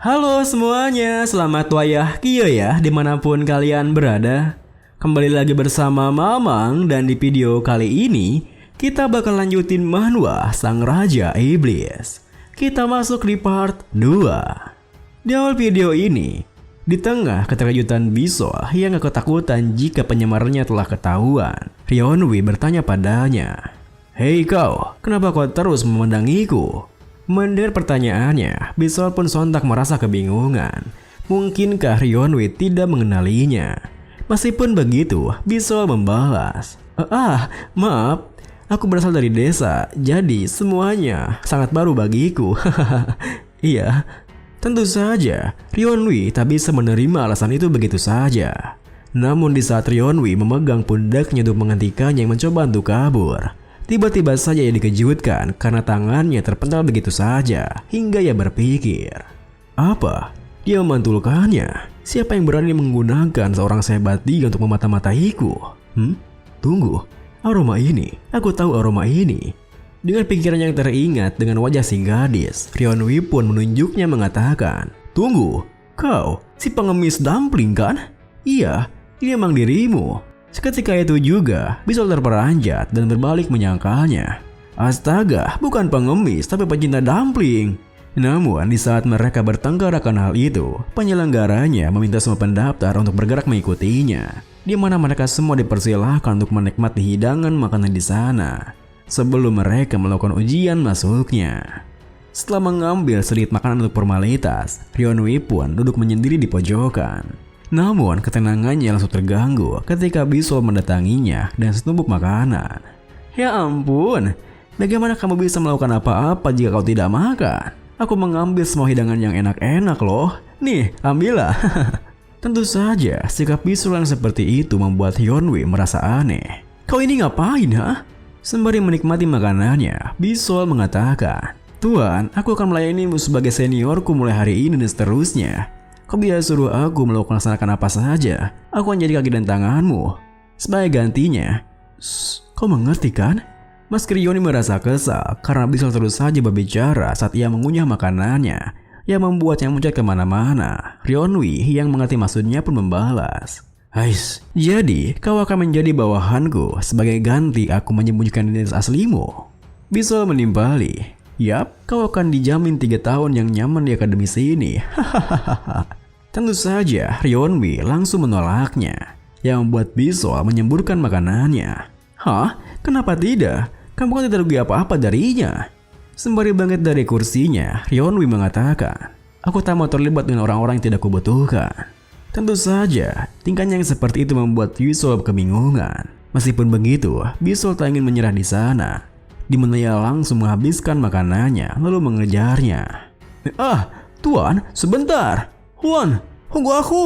Halo semuanya, selamat wayah Kio ya dimanapun kalian berada. Kembali lagi bersama Mamang dan di video kali ini kita bakal lanjutin Manhwa Sang Raja Iblis. Kita masuk di part 2. Di awal video ini, di tengah keterkejutan Bisol yang ketakutan jika penyemarnya telah ketahuan, Ryonwi bertanya padanya, "Hei kau, kenapa kau terus memandangiku?" Mendengar pertanyaannya, Bisol pun sontak merasa kebingungan. Mungkinkah Ryonwi tidak mengenalinya? Meskipun begitu, Bisol membalas, maaf, aku berasal dari desa, jadi semuanya sangat baru bagiku." Iya, tentu saja Ryonwi tak bisa menerima alasan itu begitu saja. Namun di saat Ryonwi memegang pundaknya untuk menghentikannya yang mencoba untuk kabur, tiba-tiba saja ia dikejutkan karena tangannya terpental begitu saja hingga ia berpikir, apa? Dia memantulkannya? Siapa yang berani menggunakan seorang sehebat dia untuk memata-mataiku? Tunggu, aroma ini, aku tahu aroma ini. Dengan pikiran yang teringat dengan wajah si gadis, Ryonwi pun menunjuknya mengatakan, "Tunggu, kau si pengemis dumpling kan? Iya, ini emang dirimu." Seketika itu juga, Bisol terperanjat dan berbalik menyangkalnya. Astaga, bukan pengemis tapi pecinta dumpling. Namun di saat mereka bertengkar akan hal itu, penyelenggaranya meminta semua pendaftar untuk bergerak mengikutinya, di mana mereka semua dipersilahkan untuk menikmati hidangan makanan di sana sebelum mereka melakukan ujian masuknya. Setelah mengambil sedikit makanan untuk formalitas, Ryonwi pun duduk menyendiri di pojokan. Namun ketenangannya langsung terganggu ketika Bisol mendatanginya dan setumpuk makanan. "Ya ampun, bagaimana kamu bisa melakukan apa-apa jika kau tidak makan? Aku mengambil semua hidangan yang enak-enak loh. Nih, ambillah." Tentu saja sikap Bisol yang seperti itu membuat Ryonwi merasa aneh. "Kau ini ngapain, ha?" Sembari menikmati makanannya, Bisol mengatakan, "Tuan, aku akan melayanimu sebagai seniorku mulai hari ini dan seterusnya. Kau bisa suruh aku melaksanakan apa saja. Aku akan jadi kaki dan tanganmu. Sebagai gantinya." Kau mengerti kan? Mas Ryonwi merasa kesal karena Bisol terus saja berbicara saat ia mengunyah makanannya yang membuatnya muncul kemana-mana. Ryonwi yang mengerti maksudnya pun membalas, "Ais, jadi kau akan menjadi bawahanku sebagai ganti aku menyembunyikan identitas aslimu?" Bisol menimpali, "Yap, kau akan dijamin 3 tahun yang nyaman di akademi sini." Hahaha. Tentu saja Ryonwi langsung menolaknya, yang membuat Bisol menyemburkan makanannya. "Hah? Kenapa tidak? Kamu kan tidak rugi apa-apa darinya." Sembari bangkit dari kursinya, Ryonwi mengatakan, "Aku tak mau terlibat dengan orang-orang yang tidak kubutuhkan." Tentu saja, tingkahnya yang seperti itu membuat Bisol kebingungan. Meskipun begitu, Bisol tak ingin menyerah di sana, di mana ia langsung menghabiskan makanannya lalu mengejarnya. Tuan, sebentar. Huan, tunggu aku."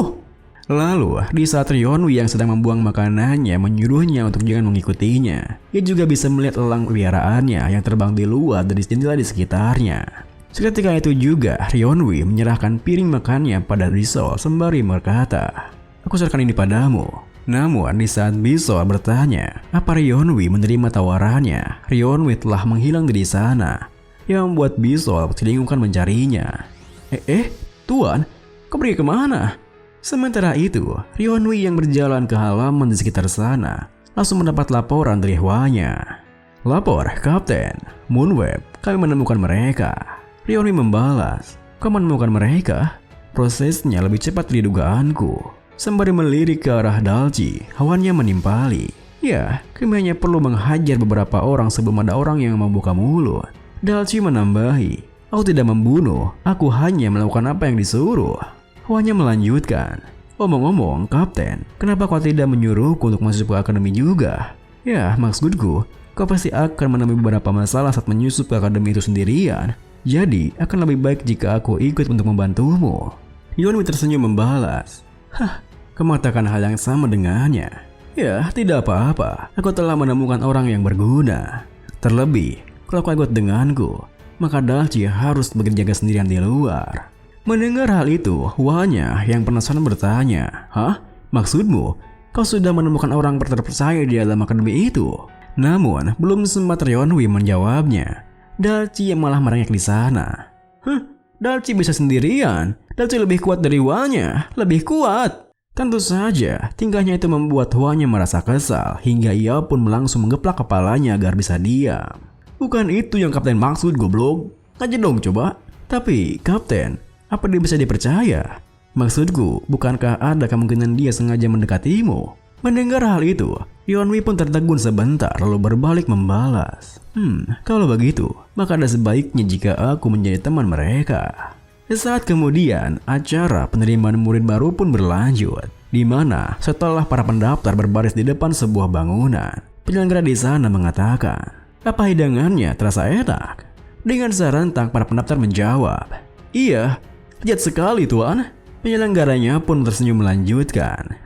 Lalu, di saat Ryonwi yang sedang membuang makanannya menyuruhnya untuk jangan mengikutinya, ia juga bisa melihat elang peliharaannya yang terbang di luar dari jendela di sekitarnya. Seketika itu juga, Ryonwi menyerahkan piring makannya pada Bisol sembari berkata, "Aku serahkan ini padamu." Namun di saat Bisol bertanya apa Ryonwi menerima tawarannya, Ryonwi telah menghilang dari sana, yang membuat Bisol kebingungan mencarinya. Tuan, kau pergi kemana?" Sementara itu, Ryonwi yang berjalan ke halaman di sekitar sana langsung mendapat laporan dari hwanya. "Lapor, Kapten. Moonweb, kami menemukan mereka." Ryonwi membalas, "Kau menemukan mereka? Prosesnya lebih cepat dari dugaanku." Sembari melirik ke arah Dalji, hwanya menimpali, "Ya, kami hanya perlu menghajar beberapa orang sebelum ada orang yang membuka mulut." Dalji menambahi, "Aku tidak membunuh, aku hanya melakukan apa yang disuruh." Hwanya melanjutkan, "Omong-omong, Kapten, kenapa kau tidak menyuruhku untuk masuk ke akademi juga? Ya, maksudku, kau pasti akan menemui beberapa masalah saat menyusup ke akademi itu sendirian. Jadi, akan lebih baik jika aku ikut untuk membantumu." Ryonwi tersenyum membalas, "Kau mengatakan hal yang sama dengannya. Ya, tidak apa-apa, aku telah menemukan orang yang berguna. Terlebih, kalau kau ikut denganku, maka Dalji harus berjaga sendirian di luar." Mendengar hal itu, hwanya yang penasaran bertanya, Maksudmu, kau sudah menemukan orang terpercaya di dalam akademi itu?" Namun, belum sempat Ryonwi menjawabnya, Dalji yang malah merengek di sana. Dalji bisa sendirian? Dalci lebih kuat dari Hua-nya, lebih kuat. Tentu saja, tingkahnya itu membuat Hua-nya merasa kesal hingga ia pun langsung menggeplak kepalanya agar bisa diam. Bukan itu yang Kapten maksud, goblok. Aja dong coba. Tapi, Kapten, apa dia bisa dipercaya? Maksudku, bukankah ada kemungkinan dia sengaja mendekatimu? Mendengar hal itu, Yeonwi pun tertegun sebentar lalu berbalik membalas. Kalau begitu, maka ada sebaiknya jika aku menjadi teman mereka. Sesaat kemudian, acara penerimaan murid baru pun berlanjut, di mana setelah para pendaftar berbaris di depan sebuah bangunan, penyelenggara di sana mengatakan, apa hidangannya terasa enak? Dengan serentak para pendaftar menjawab, iya, lezat sekali tuan. Penyelenggaranya pun tersenyum melanjutkan,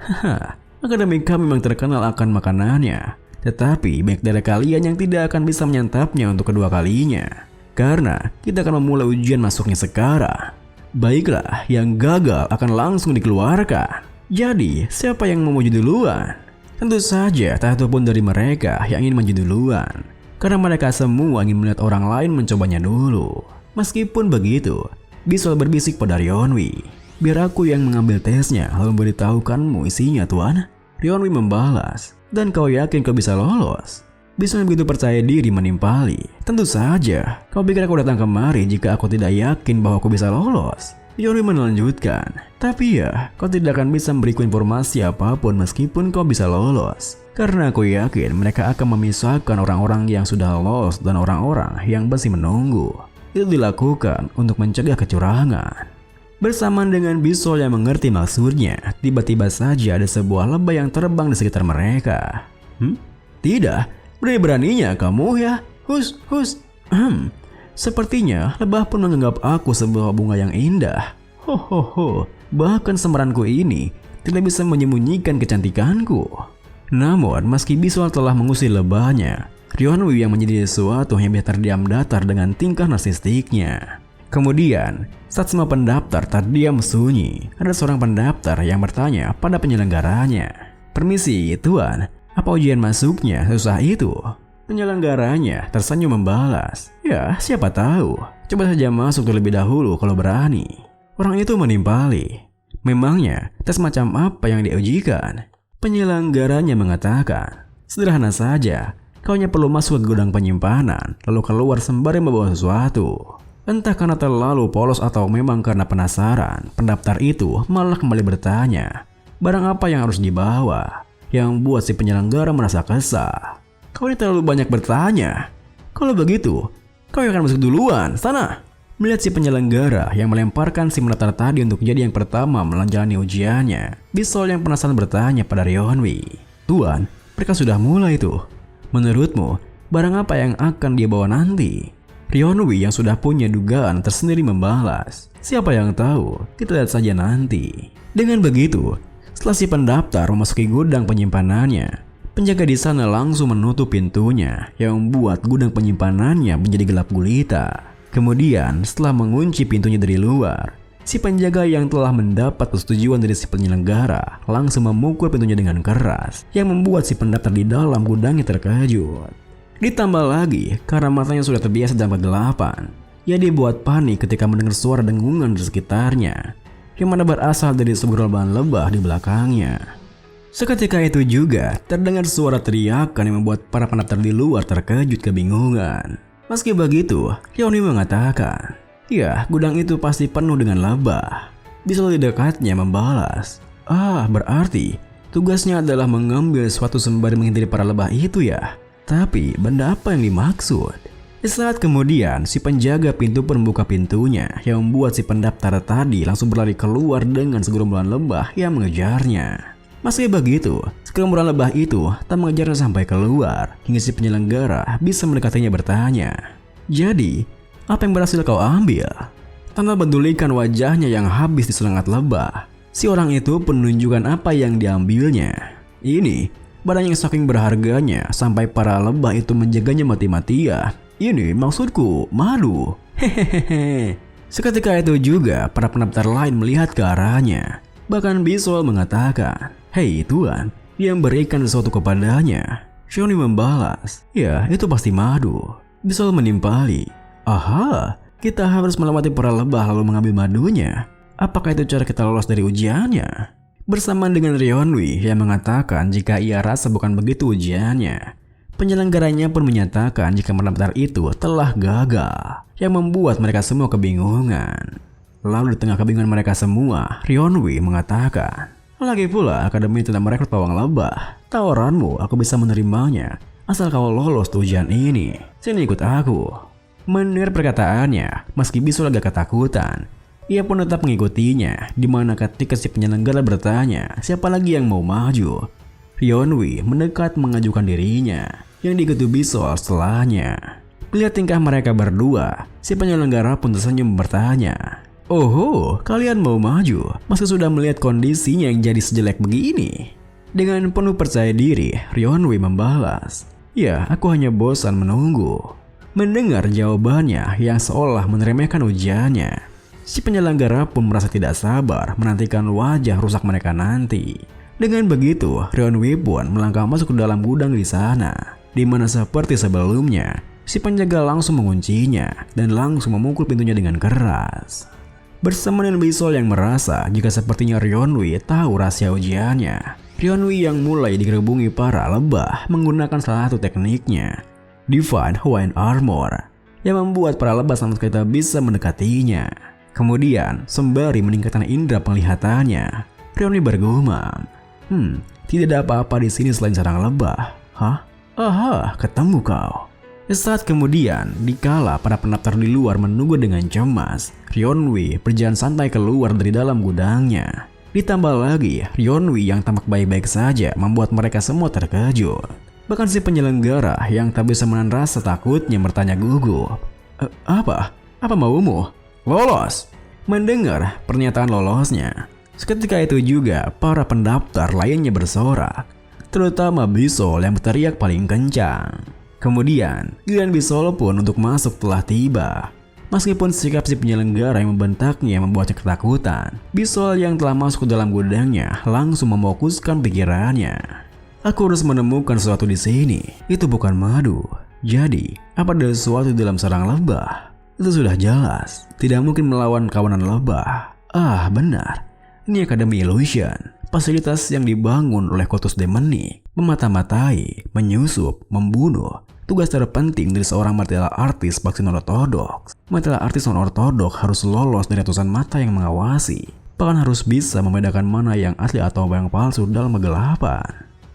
akademik kami memang terkenal akan makanannya, tetapi banyak dari kalian yang tidak akan bisa menyantapnya untuk kedua kalinya. Karena kita akan memulai ujian masuknya sekarang. Baiklah, yang gagal akan langsung dikeluarkan. Jadi, siapa yang mau maju duluan? Tentu saja tak satu pun dari mereka yang ingin maju duluan. Karena mereka semua ingin melihat orang lain mencobanya dulu. Meskipun begitu, Bisol berbisik pada Yeonwi, biar aku yang mengambil tesnya lalu memberitahukanmu isinya tuan. Yeonwi membalas, dan kau yakin kau bisa lolos? Bisol begitu percaya diri menimpali. Tentu saja, kau pikir aku datang kemari jika aku tidak yakin bahwa aku bisa lolos? Yeonwi melanjutkan, tapi ya, kau tidak akan bisa memberiku informasi apapun meskipun kau bisa lolos. Karena aku yakin mereka akan memisahkan orang-orang yang sudah lolos dan orang-orang yang masih menunggu. Itu dilakukan untuk mencegah kecurangan. Bersamaan dengan Bisol yang mengerti maksudnya, tiba-tiba saja ada sebuah lebah yang terbang di sekitar mereka. Tidak. Berani-beraninya kamu ya? Hus. Sepertinya lebah pun menganggap aku sebuah bunga yang indah. Bahkan semeranku ini tidak bisa menyembunyikan kecantikanku. Namun meski Bisol telah mengusir lebahnya, Yeonwi yang menjadi sesuatu yang biasa terdiam datar dengan tingkah narsistiknya. Kemudian, saat semua pendaftar terdiam sunyi, ada seorang pendaftar yang bertanya pada penyelenggaranya. Permisi, tuan. Apa ujian masuknya susah itu? Penyelenggaranya tersenyum membalas, ya siapa tahu. Coba saja masuk terlebih dahulu kalau berani. Orang itu menimpali. Memangnya tes macam apa yang diujikan? Penyelenggaranya mengatakan, sederhana saja. Kau hanya perlu masuk ke gudang penyimpanan, lalu keluar sembari membawa sesuatu. Entah karena terlalu polos atau memang karena penasaran, pendaftar itu malah kembali bertanya, barang apa yang harus dibawa? Yang buat si penyelenggara merasa kesal. Kau ini terlalu banyak bertanya. Kalau begitu, kau yang akan masuk duluan, sana. Melihat si penyelenggara yang melemparkan si pendaftar tadi untuk jadi yang pertama menjalani ujiannya, Bisol yang penasaran bertanya pada Yeonwi, tuan, mereka sudah mulai tuh. Menurutmu, barang apa yang akan dia bawa nanti? Yeonwi yang sudah punya dugaan tersendiri membalas, siapa yang tahu, kita lihat saja nanti. Dengan begitu, setelah si pendaftar memasuki gudang penyimpanannya, penjaga di sana langsung menutup pintunya yang membuat gudang penyimpanannya menjadi gelap gulita. Kemudian setelah mengunci pintunya dari luar, si penjaga yang telah mendapat persetujuan dari si penyelenggara langsung memukul pintunya dengan keras yang membuat si pendaftar di dalam gudangnya terkejut. Ditambah lagi karena matanya sudah terbiasa dalam kegelapan, ia dibuat panik ketika mendengar suara dengungan di sekitarnya yang mana berasal dari segerombolan lebah di belakangnya. Seketika itu juga terdengar suara teriakan yang membuat para pendaftar di luar terkejut kebingungan. Meski begitu, Yeonwi mengatakan, ya gudang itu pasti penuh dengan lebah. Bisol di dekatnya membalas, berarti tugasnya adalah mengambil suatu sembari menghindari para lebah itu ya. Tapi benda apa yang dimaksud? Saat kemudian si penjaga pintu pun membuka pintunya yang membuat si pendaftar tadi langsung berlari keluar dengan segerombolan lebah yang mengejarnya. Meski begitu, segerombolan lebah itu tak mengejarnya sampai keluar hingga si penyelenggara bisa mendekatinya bertanya, jadi apa yang berhasil kau ambil? Tanpa pedulikan wajahnya yang habis diselengat lebah, si orang itu pun menunjukkan apa yang diambilnya. Ini barang yang saking berharganya sampai para lebah itu menjaganya mati-matian. Ini maksudku, madu. Hehehe. Seketika itu juga para pendaftar lain melihat ke arahnya. Bahkan Bisol mengatakan, hei tuan, dia memberikan sesuatu kepadanya. Yeonwi membalas, ya itu pasti madu. Bisol menimpali, aha, kita harus melewati para lebah lalu mengambil madunya. apakah itu cara kita lolos dari ujiannya? Bersamaan dengan Ryeonwee yang mengatakan jika ia rasa bukan begitu ujiannya, penyelenggaranya pun menyatakan jika pendaftar itu telah gagal, yang membuat mereka semua kebingungan. Lalu di tengah kebingungan mereka semua, Ryeonwee mengatakan, "Lagi pula akademi tidak merekrut pawang lebah. Tawaranmu aku bisa menerimanya, asal kau lolos ujian ini. Sini ikut aku." Mendengar perkataannya, meski Bisol agak ketakutan, ia pun tetap mengikutinya, dimana ketika si penyelenggara bertanya siapa lagi yang mau maju, Ryeonwee mendekat mengajukan dirinya, yang diikuti Bisol setelahnya. Melihat tingkah mereka berdua, si penyelenggara pun tersenyum bertanya, "Oh, kalian mau maju, meski sudah melihat kondisinya yang jadi sejelek begini?" Dengan penuh percaya diri, Ryeonwee membalas, "Ya, aku hanya bosan menunggu." Mendengar jawabannya yang seolah meremehkan ujiannya, si penyelenggara pun merasa tidak sabar menantikan wajah rusak mereka nanti. Dengan begitu, Ryeonwee pun melangkah masuk ke dalam gudang di sana, di mana seperti sebelumnya, si penjaga langsung menguncinya dan langsung memukul pintunya dengan keras. Bersama dengan Bisol yang merasa jika sepertinya Ryeonwee tahu rahasia ujiannya, Ryeonwee yang mulai digerubungi para lebah menggunakan salah satu tekniknya, Divine Hawaiian Armor, yang membuat para lebah sama sekali tak bisa mendekatinya. Kemudian, sembari meningkatkan indera penglihatannya, Ryeonwee bergumam, tidak ada apa-apa di sini selain sarang lebah. Hah? Aha, ketemu kau." Saat kemudian, dikala para pendaftar di luar menunggu dengan cemas, Ryeonwee berjalan santai keluar dari dalam gudangnya. Ditambah lagi, Ryeonwee yang tampak baik-baik saja membuat mereka semua terkejut. Bahkan si penyelenggara yang tak bisa menahan rasa takutnya bertanya gugup, Apa maumu? Lolos." Mendengar pernyataan lolosnya, seketika itu juga para pendaftar lainnya bersorak, terutama Bisol yang berteriak paling kencang. Kemudian, giliran Bisol pun untuk masuk telah tiba. Meskipun sikap si penyelenggara yang membentaknya membuatnya ketakutan, Bisol yang telah masuk ke dalam gudangnya langsung memfokuskan pikirannya. "Aku harus menemukan sesuatu di sini. Itu bukan madu. Jadi, apa ada sesuatu di dalam sarang lebah? Itu sudah jelas. Tidak mungkin melawan kawanan lebah. Ah, benar. Ini Akademi Illusion. Fasilitas yang dibangun oleh Kotus Demoni, memata-matai, menyusup, membunuh. Tugas terpenting dari seorang martial artist vaksin ortodoks. Martial artist non-ortodoks harus lolos dari ratusan mata yang mengawasi. Bahkan harus bisa membedakan mana yang asli atau yang palsu dalam kegelapan.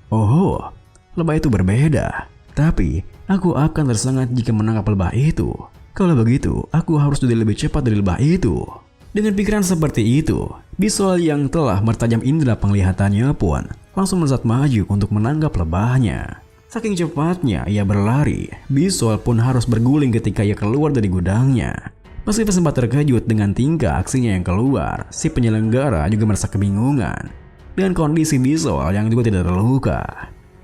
Oh, lebah itu berbeda. Tapi, aku akan tersengat jika menangkap lebah itu. Kalau begitu, aku harus jadi lebih cepat dari lebah itu." Dengan pikiran seperti itu, Bisol yang telah bertajam indera penglihatannya pun langsung melesat maju untuk menangkap lebahnya. Saking cepatnya ia berlari, Bisol pun harus berguling ketika ia keluar dari gudangnya. Meskipun sempat terkejut dengan tingkah aksinya yang keluar, si penyelenggara juga merasa kebingungan dengan kondisi Bisol yang juga tidak terluka.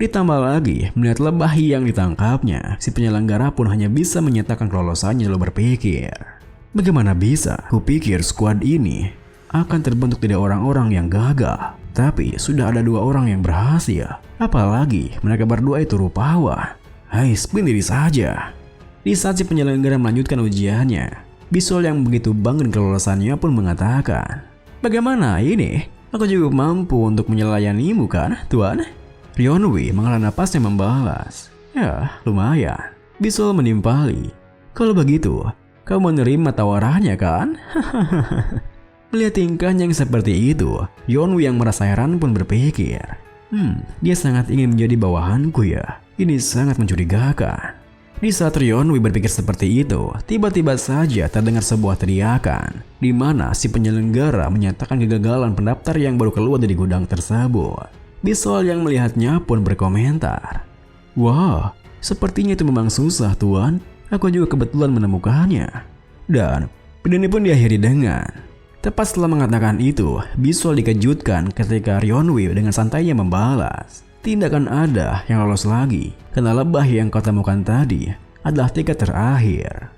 Ditambah lagi, melihat lebah yang ditangkapnya, si penyelenggara pun hanya bisa menyatakan kelolosannya lalu berpikir, bagaimana bisa kupikir skuad ini akan terbentuk dari orang-orang yang gagal, tapi sudah ada 2 orang yang berhasil. Apalagi mereka berdua itu rupawan. Hai, sendiri saja. Di saat si penyelenggara melanjutkan ujiannya, Bisol yang begitu bangga kelolosannya pun mengatakan, "Bagaimana ini? Aku juga mampu untuk menyelayanimu kan, Tuan?" Ryeonwee menghela napasnya membalas, "Ya, lumayan." Bisol menimpali, "Kalau begitu, kau menerima tawarannya kan?" Melihat tingkahnya yang seperti itu, Ryeonwee yang merasa heran pun berpikir, dia sangat ingin menjadi bawahanku ya. Ini sangat mencurigakan. Di saat Ryeonwee berpikir seperti itu, tiba-tiba saja terdengar sebuah teriakan, di mana si penyelenggara menyatakan kegagalan pendaftar yang baru keluar dari gudang tersebut. Bisol yang melihatnya pun berkomentar, "Wah, sepertinya itu memang susah, Tuan. Aku juga kebetulan menemukannya." Dan video ini pun diakhiri dengan, tepat setelah mengatakan itu, Bisol dikejutkan ketika Ryeonwee dengan santainya membalas, "Tidak akan ada yang lolos lagi, karena lebah yang kau temukan tadi adalah tiket terakhir."